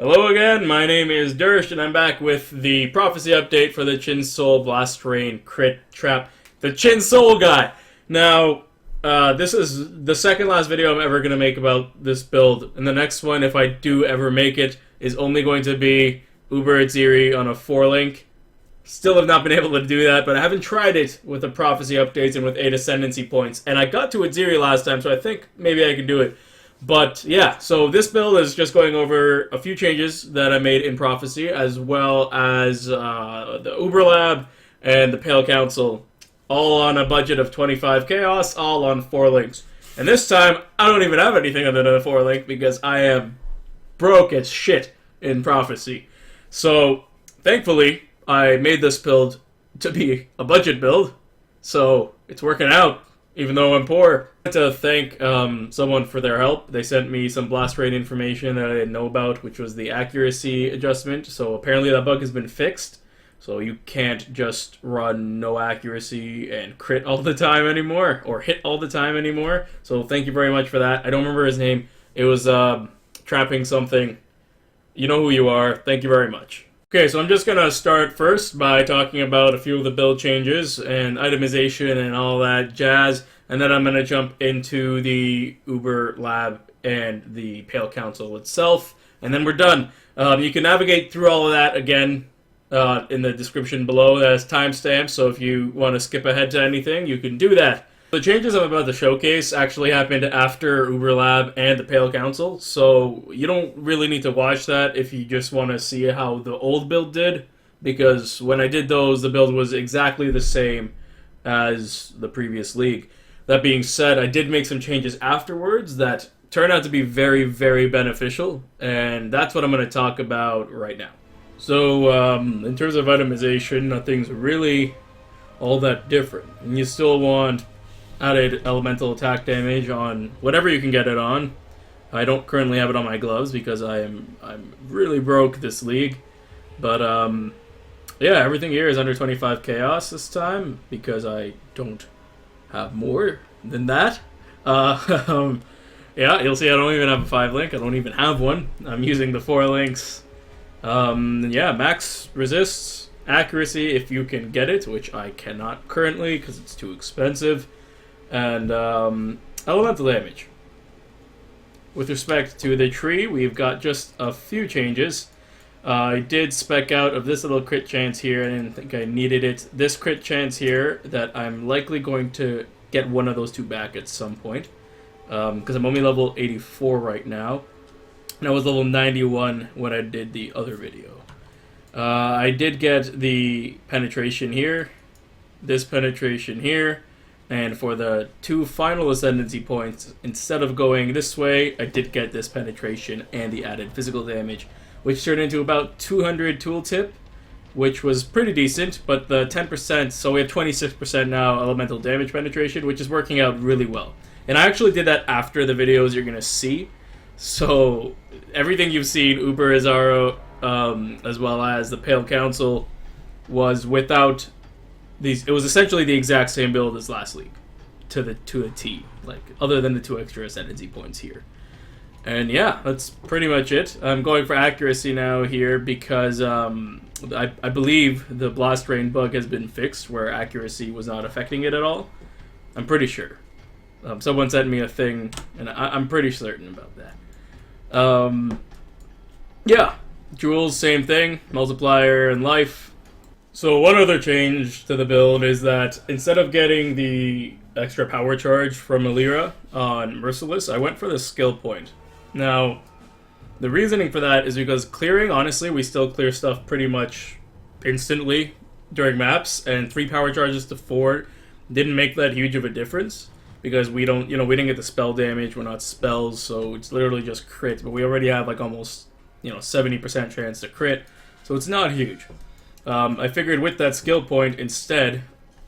Hello again, my name is Dersh, and I'm back with the prophecy update for the Chin Soul Blast Rain Crit Trap. The Chin Soul guy! Now, this is the second last video I'm ever going to make about this build, and the next one, if I do ever make it, is only going to be Uber Atziri on a 4-link. Still have not been able to do that, but I haven't tried it with the prophecy updates and with 8 ascendancy points, and I got to Atziri last time, so I think maybe I can do it. But yeah, so this build is just going over a few changes that I made in Prophecy, as well as the Uber Lab and the Pale Council, all on a budget of 25 Chaos, all on 4 links. And this time, I don't even have anything other than a 4 link because I am broke as shit in Prophecy. So, thankfully, I made this build to be a budget build, so it's working out. Even though I'm poor. I want to thank someone for their help. They sent me some blast rate information that I didn't know about, which was the accuracy adjustment. So apparently that bug has been fixed. So you can't just run no accuracy and crit all the time anymore, or hit all the time anymore. So thank you very much for that. I don't remember his name. It was trapping something. You know who you are. Thank you very much. Okay, so I'm just going to start first by talking about a few of the build changes and itemization and all that jazz, and then I'm going to jump into the Uber Lab and the Pale Council itself, and then we're done. You can navigate through all of that again in the description below. That has timestamps, so if you want to skip ahead to anything, you can do that. The changes I'm about to showcase actually happened after Uber Lab and the Pale Council, so you don't really need to watch that if you just want to see how the old build did, because when I did those, the build was exactly the same as the previous league. That being said, I did make some changes afterwards that turned out to be very, very beneficial, and that's what I'm going to talk about right now. So, in terms of itemization, nothing's really all that different. And you still want added elemental attack damage on whatever you can get it on. I don't currently have it on my gloves because I'm really broke this league. But yeah, everything here is under 25 chaos this time because I don't have more than that. Yeah, you'll see I don't even have a 5 link. I don't even have one. I'm using the 4 links. Yeah, max resists, accuracy if you can get it, which I cannot currently because it's too expensive. And elemental damage. With respect to the tree, we've got just a few changes. I did spec out of this little crit chance here. I didn't think I needed it. This crit chance here, that I'm likely going to get one of those two back at some point. Because I'm only level 84 right now. And I was level 91 when I did the other video. I did get the penetration here. This penetration here. And for the 2 final ascendancy points, instead of going this way, I did get this penetration and the added physical damage, which turned into about 200 tooltip, which was pretty decent, but the 10%, so we have 26% now elemental damage penetration, which is working out really well. And I actually did that after the videos you're going to see, so everything you've seen, Uber Atziri, as well as the Pale Council, was without these. It was essentially the exact same build as last league, to a T, like other than the 2 extra ascendancy points here. And yeah, that's pretty much it. I'm going for accuracy now here because I believe the blast rain bug has been fixed, where accuracy was not affecting it at all. I'm pretty sure. Someone sent me a thing, and I'm pretty certain about that. Yeah, jewels, same thing, multiplier and life. So one other change to the build is that instead of getting the extra power charge from Alira on Merciless, I went for the skill point. Now, the reasoning for that is because clearing, honestly, we still clear stuff pretty much instantly during maps, and 3 power charges to 4 didn't make that huge of a difference because we don't, we didn't get the spell damage, we're not spells, so it's literally just crit, but we already have like almost, 70% chance to crit, so it's not huge. I figured with that skill point, instead,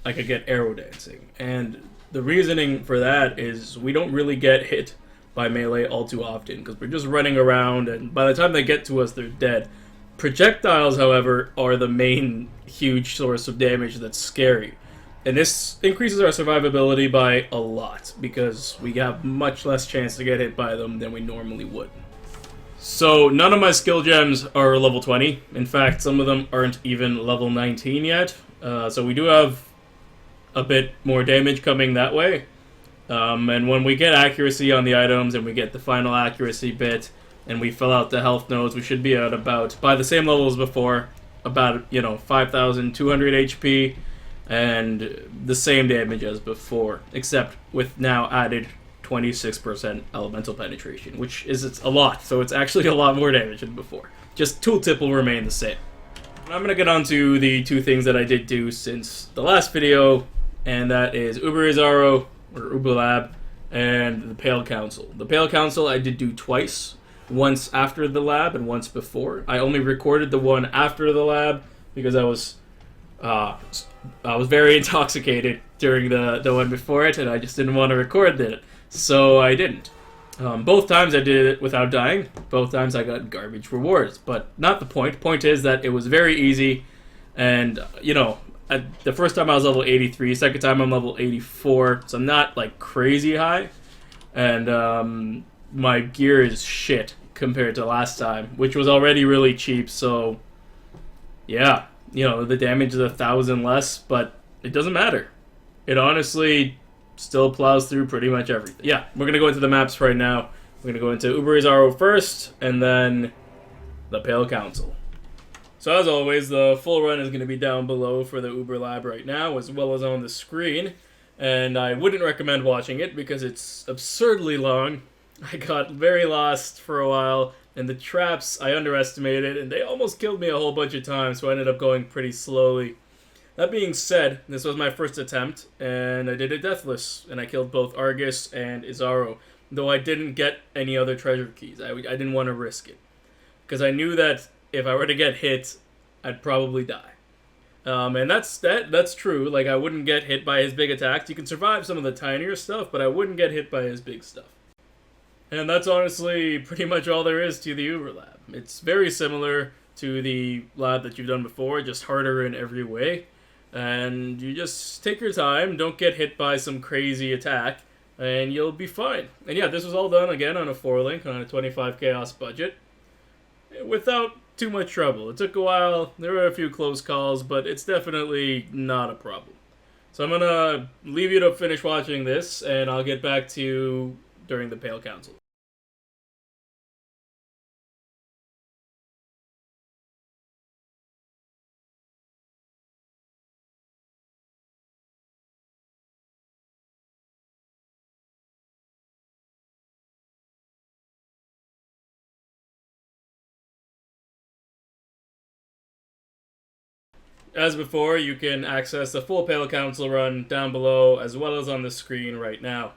I could get arrow dancing. And the reasoning for that is we don't really get hit by melee all too often, because we're just running around, and by the time they get to us, they're dead. Projectiles, however, are the main huge source of damage that's scary. And this increases our survivability by a lot, because we have much less chance to get hit by them than we normally would. So none of my skill gems are level 20. In fact, some of them aren't even level 19 yet. So we do have a bit more damage coming that way. And when we get accuracy on the items and we get the final accuracy bit and we fill out the health nodes, we should be at about, by the same level as before, about, 5,200 HP and the same damage as before, except with now added 26% elemental penetration, which is a lot, so it's actually a lot more damage than before. Just tooltip will remain the same. I'm going to get on to the two things that I did do since the last video, and that is Uber Atziri, or Uber Lab, and the Pale Council. The Pale Council I did do twice, once after the lab and once before. I only recorded the one after the lab because I was very intoxicated during the one before it, and I just didn't want to record it, so I didn't. Both times I did it without dying. Both times I got garbage rewards, but not the point. Point is that it was very easy, and the first time I was level 83, second time I'm level 84, so I'm not like crazy high, and my gear is shit compared to last time, which was already really cheap. So yeah, the damage is 1,000 less, but it doesn't matter. It honestly still plows through pretty much everything. Yeah, we're gonna go into the maps right now. We're gonna go into Uber Atziri first, and then the Pale Council. So as always, the full run is going to be down below for the Uber Lab right now, as well as on the screen. And I wouldn't recommend watching it because it's absurdly long. I got very lost for a while, and the traps I underestimated, and they almost killed me a whole bunch of times, so I ended up going pretty slowly. That being said, this was my first attempt, and I did it deathless, and I killed both Argus and Atziri, though I didn't get any other treasure keys. I didn't want to risk it, because I knew that if I were to get hit, I'd probably die. And that's true. Like, I wouldn't get hit by his big attacks. You can survive some of the tinier stuff, but I wouldn't get hit by his big stuff. And that's honestly pretty much all there is to the Uber Lab. It's very similar to the lab that you've done before, just harder in every way. And you just take your time, don't get hit by some crazy attack, and you'll be fine. And yeah, this was all done again on a 4-link on a 25 chaos budget, without too much trouble. It took a while, there were a few close calls, but it's definitely not a problem. So I'm gonna leave you to finish watching this, and I'll get back to you during the Pale Council. As before, you can access the full Pale Council run down below, as well as on the screen right now.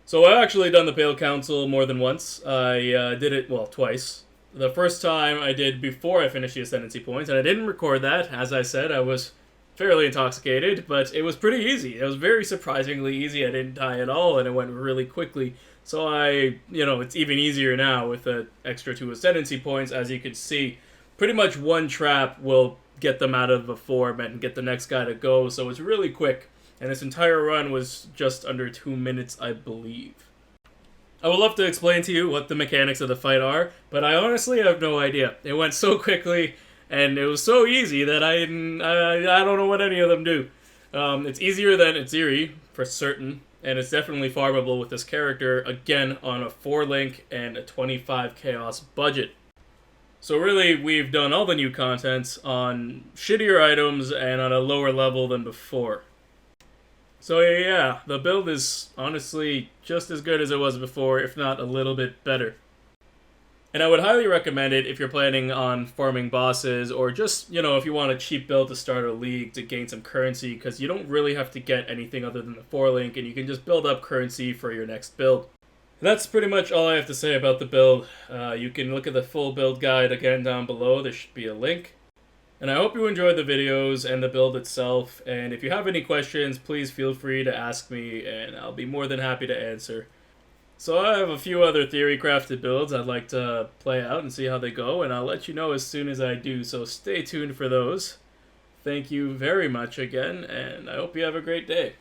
So I've actually done the Pale Council more than once. I did it, well, twice. The first time I did before I finished the Ascendancy points, and I didn't record that. As I said, I was fairly intoxicated, but it was pretty easy. It was very surprisingly easy. I didn't die at all, and it went really quickly. So it's even easier now with the extra 2 Ascendancy points. As you can see, pretty much one trap will get them out of the form and get the next guy to go, so it's really quick. And this entire run was just under 2 minutes, I believe. I would love to explain to you what the mechanics of the fight are, but I honestly have no idea. It went so quickly, and it was so easy that I don't know what any of them do. It's easier than Atziri, for certain, and it's definitely farmable with this character, again, on a 4-link and a 25 chaos budget. So really, we've done all the new contents on shittier items and on a lower level than before. So yeah, the build is honestly just as good as it was before, if not a little bit better. And I would highly recommend it if you're planning on farming bosses, or just, if you want a cheap build to start a league to gain some currency, because you don't really have to get anything other than the 4-link, and you can just build up currency for your next build. That's pretty much all I have to say about the build. You can look at the full build guide again down below. There should be a link. And I hope you enjoyed the videos and the build itself. And if you have any questions, please feel free to ask me, and I'll be more than happy to answer. So I have a few other theory crafted builds I'd like to play out and see how they go, and I'll let you know as soon as I do, so stay tuned for those. Thank you very much again, and I hope you have a great day.